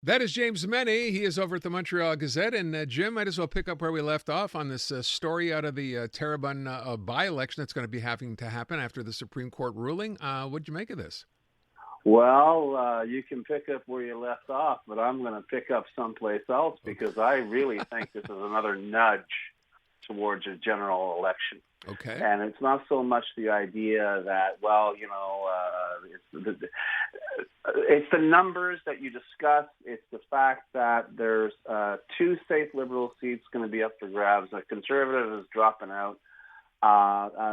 That is James Mennie. He is over at the Montreal Gazette. And Jim, might as well pick up where we left off on this story out of the Terrebonne by-election that's going to be having to happen after the Supreme Court ruling. What'd you make of this? Well, you can pick up where you left off, but I'm going to pick up someplace else because I really think this is another nudge towards a general election. Okay. And it's not so much the idea that, it's the numbers that you discuss. It's the fact that there's two safe Liberal seats going to be up for grabs. A Conservative is dropping out.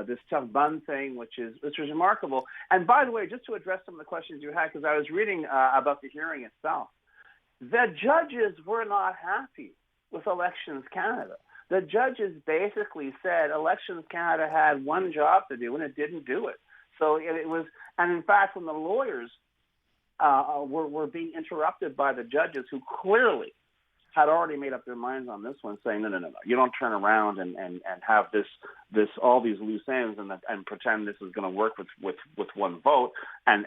This Terrebonne thing, which is remarkable. And by the way, just to address some of the questions you had, because I was reading about the hearing itself, the judges were not happy with Elections Canada. The judges basically said Elections Canada had one job to do, and it didn't do it. So it was, and in fact, when the lawyers were being interrupted by the judges who clearly had already made up their minds on this one, saying, no, you don't turn around and have this all these loose ends and pretend this is going to work with one vote and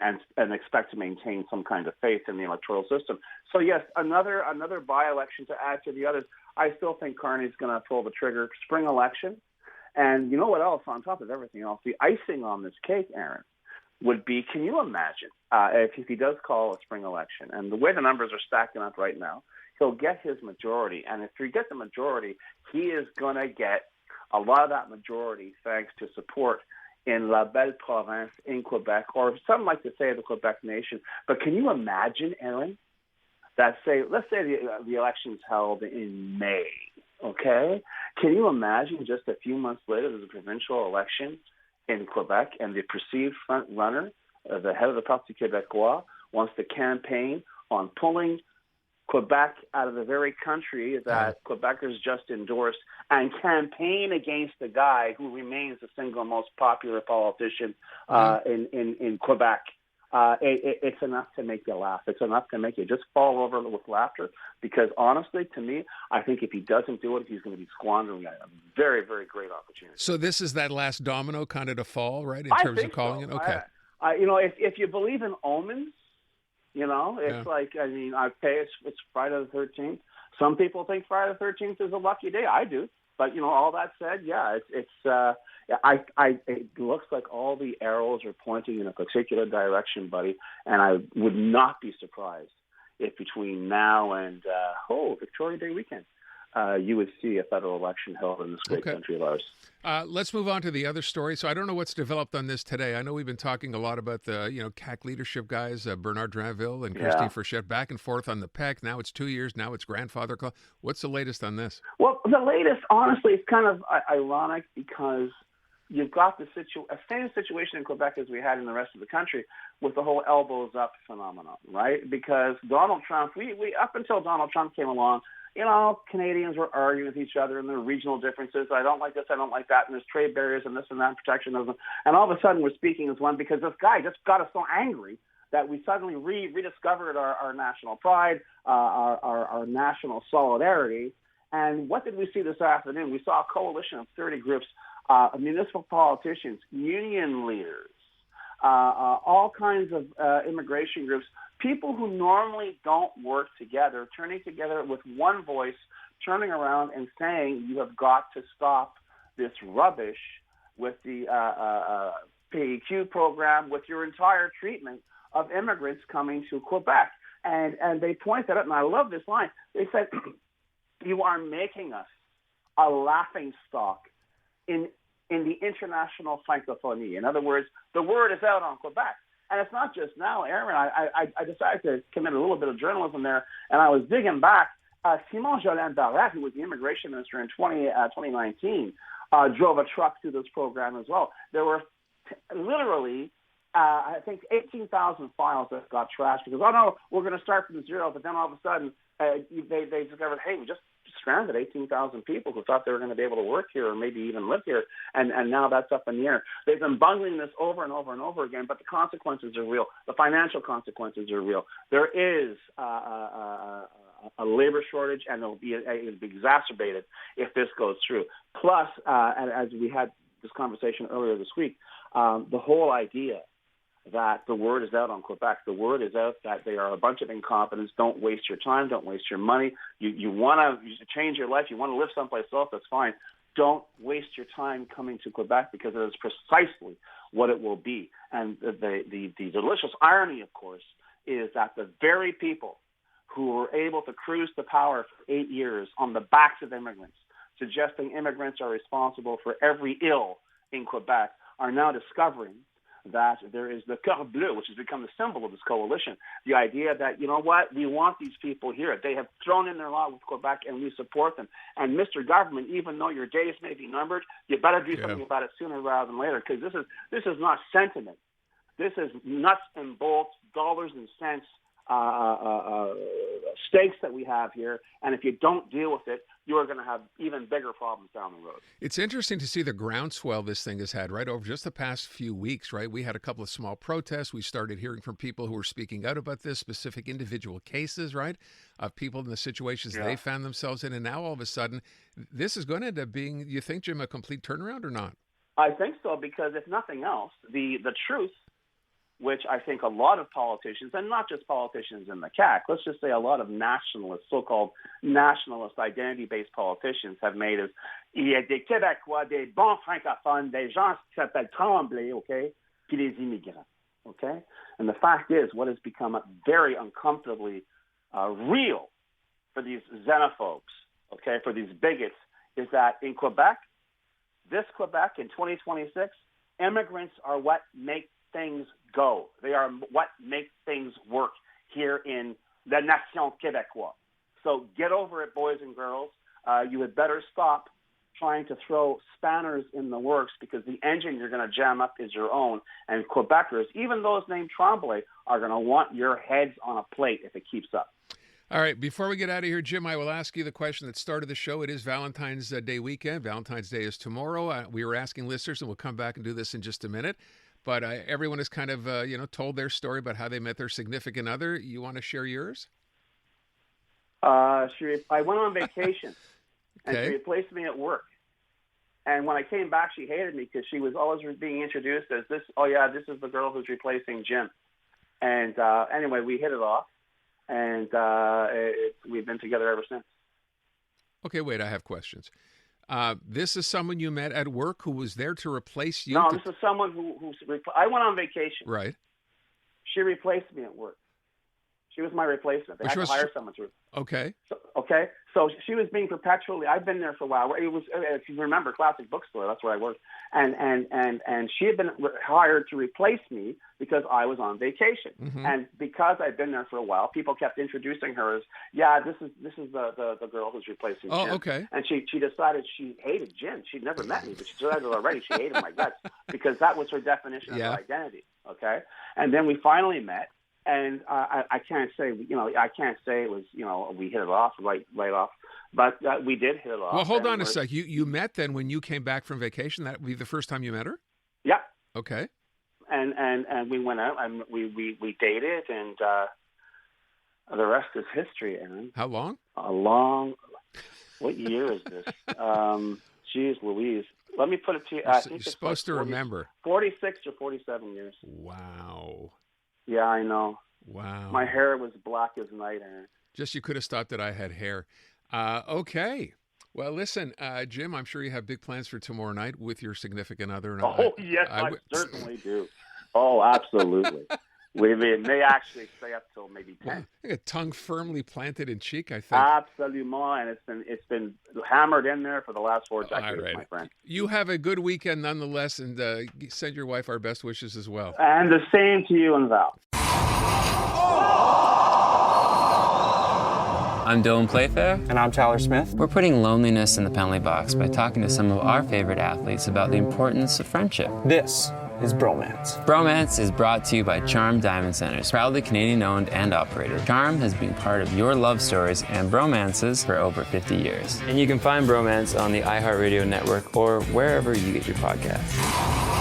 expect to maintain some kind of faith in the electoral system. So yes, another by-election to add to the others. I still think Carney's going to pull the trigger. Spring election. And you know what else, on top of everything else, the icing on this cake, Aaron, would be, can you imagine if he does call a spring election, and the way the numbers are stacking up right now, he'll get his majority. And if he gets the majority, he is going to get a lot of that majority thanks to support in La Belle Province in Quebec, or some like to say the Quebec nation. But can you imagine, Aaron, that let's say the election's held in May, okay? Can you imagine just a few months later there's a provincial election in Quebec and the perceived front runner, the head of the Parti Québécois, wants to campaign on pulling Quebec out of the very country that Quebecers just endorsed and campaign against the guy who remains the single most popular politician in Quebec. It's enough to make you laugh. It's enough to make you just fall over with laughter because, honestly, to me, I think if he doesn't do it, he's going to be squandering a very, very great opportunity. So this is that last domino kind of to fall, right, in terms of calling it? Okay. If you believe in omens, it's like, it's Friday the 13th. Some people think Friday the 13th is a lucky day. I do. But, all that said, it looks like all the arrows are pointing in a particular direction, buddy. And I would not be surprised if between now and, Victoria Day weekend, you would see a federal election held in this great country of ours. Let's move on to the other story. So I don't know what's developed on this today. I know we've been talking a lot about the, CAQ leadership guys, Bernard Drinville and Christine Frechette, back and forth on the PEC. Now it's 2 years. Now it's grandfather clause. What's the latest on this? Well, the latest, honestly, is kind of ironic because you've got the same situation in Quebec as we had in the rest of the country with the whole elbows up phenomenon, right? Because Donald Trump, we up until Donald Trump came along, Canadians were arguing with each other and their regional differences. I don't like this, I don't like that, and there's trade barriers and this and that, protectionism. And all of a sudden we're speaking as one because this guy just got us so angry that we suddenly rediscovered our national pride, our national solidarity. And what did we see this afternoon? We saw a coalition of 30 groups, municipal politicians, union leaders, all kinds of immigration groups, people who normally don't work together, turning together with one voice, turning around and saying, you have got to stop this rubbish with the PEQ program, with your entire treatment of immigrants coming to Quebec. And they pointed out, and I love this line, they said, you are making us a laughing stock in the international francophonie. In other words, the word is out on Quebec. And it's not just now, Aaron. I decided to commit a little bit of journalism there, and I was digging back. Simon Jolin Barrette, who was the immigration minister in 2019, drove a truck through this program as well. There were literally, I think, 18,000 files that got trashed because, we're going to start from zero, but then all of a sudden they discovered, hey, we just stranded 18,000 people who thought they were going to be able to work here or maybe even live here, and now that's up in the air. They've been bungling this over and over and over again, but the consequences are real. The financial consequences are real. There is a labor shortage, and it'll be exacerbated if this goes through. Plus, as we had this conversation earlier this week, the whole idea that the word is out on Quebec. The word is out that they are a bunch of incompetents. Don't waste your time. Don't waste your money. You want to change your life. You want to live someplace else. That's fine. Don't waste your time coming to Quebec, because it is precisely what it will be. And the delicious irony, of course, is that the very people who were able to cruise to power for 8 years on the backs of immigrants, suggesting immigrants are responsible for every ill in Quebec, are now discovering that there is the cœur bleu, which has become the symbol of this coalition. The idea that, you know what, we want these people here. They have thrown in their lot with Quebec, and we support them. And Mr. Government, even though your days may be numbered, you better do something about it sooner rather than later, because this is not sentiment. This is nuts and bolts, dollars and cents, stakes that we have here, and if you don't deal with it, you're going to have even bigger problems down the road. It's interesting to see the groundswell this thing has had, right, over just the past few weeks, right? We had a couple of small protests. We started hearing from people who were speaking out about this, specific individual cases, right, of people in the situations they found themselves in, and now all of a sudden, this is going to end up being, you think, Jim, a complete turnaround or not? I think so, because if nothing else, the truth, which I think a lot of politicians, and not just politicians in the CAQ, let's just say a lot of nationalists, so-called nationalist identity-based politicians have made is, il y a des Québécois, des bons francophones, des gens qui s'appellent Tremblay, okay, puis les immigrants, okay? And the fact is, what has become very uncomfortably real for these xenophobes, okay, for these bigots, is that in Quebec, this Quebec in 2026, immigrants are what make things go. They are what make things work here in the Nation Québécoise. So get over it, boys and girls. You had better stop trying to throw spanners in the works, because the engine you're going to jam up is your own. And Quebecers, even those named Tremblay, are going to want your heads on a plate if it keeps up. All right, before we get out of here, Jim, I will ask you the question that started the show. It is Valentine's Day weekend. Valentine's Day is tomorrow. We were asking listeners, and we'll come back and do this in just a minute. But everyone has kind of, told their story about how they met their significant other. You want to share yours? I went on vacation, and Okay. she replaced me at work. And when I came back, she hated me because she was always being introduced as this, this is the girl who's replacing Jim. And anyway, we hit it off, and we've been together ever since. Okay, wait, I have questions. This is someone you met at work who was there to replace you? No, this is someone I went on vacation. Right. She replaced me at work. She was my replacement. They had to hire someone to. Okay. So she was being perpetually. I've been there for a while. It was, if you remember, Classic Bookstore. That's where I worked. And she had been hired to replace me because I was on vacation. Mm-hmm. And because I'd been there for a while, people kept introducing her as, this is the girl who's replacing Jim. Oh, okay. And she decided she hated Jim. She'd never met me, but she decided already she hated my guts because that was her definition of her identity. Okay. And then we finally met. And I can't say, it was, we hit it off right off, but we did hit it off. Well, hold on a sec. You met then when you came back from vacation? That would be the first time you met her? Yeah. Okay. And we went out and we dated, and the rest is history, Aaron. How long? What year is this? Geez Louise. Let me put it to you. I think you're supposed to remember. 46 or 47 years. Wow. Yeah, I know. Wow. My hair was black as night, Aaron. Just you could have stopped that I had hair. Okay. Well, listen, Jim, I'm sure you have big plans for tomorrow night with your significant other. And yes, I certainly do. Oh, absolutely. We may actually stay up till maybe 10. Well, I got a tongue firmly planted in cheek, I think. Absolument, and it's been hammered in there for the last 4 decades, my friend. You have a good weekend nonetheless, and send your wife our best wishes as well. And the same to you and Val. I'm Dylan Playfair. And I'm Tyler Smith. We're putting loneliness in the penalty box by talking to some of our favorite athletes about the importance of friendship. This is Bromance. Bromance is brought to you by Charm Diamond Centers, proudly Canadian-owned and operated. Charm has been part of your love stories and bromances for over 50 years. And you can find Bromance on the iHeartRadio network or wherever you get your podcasts.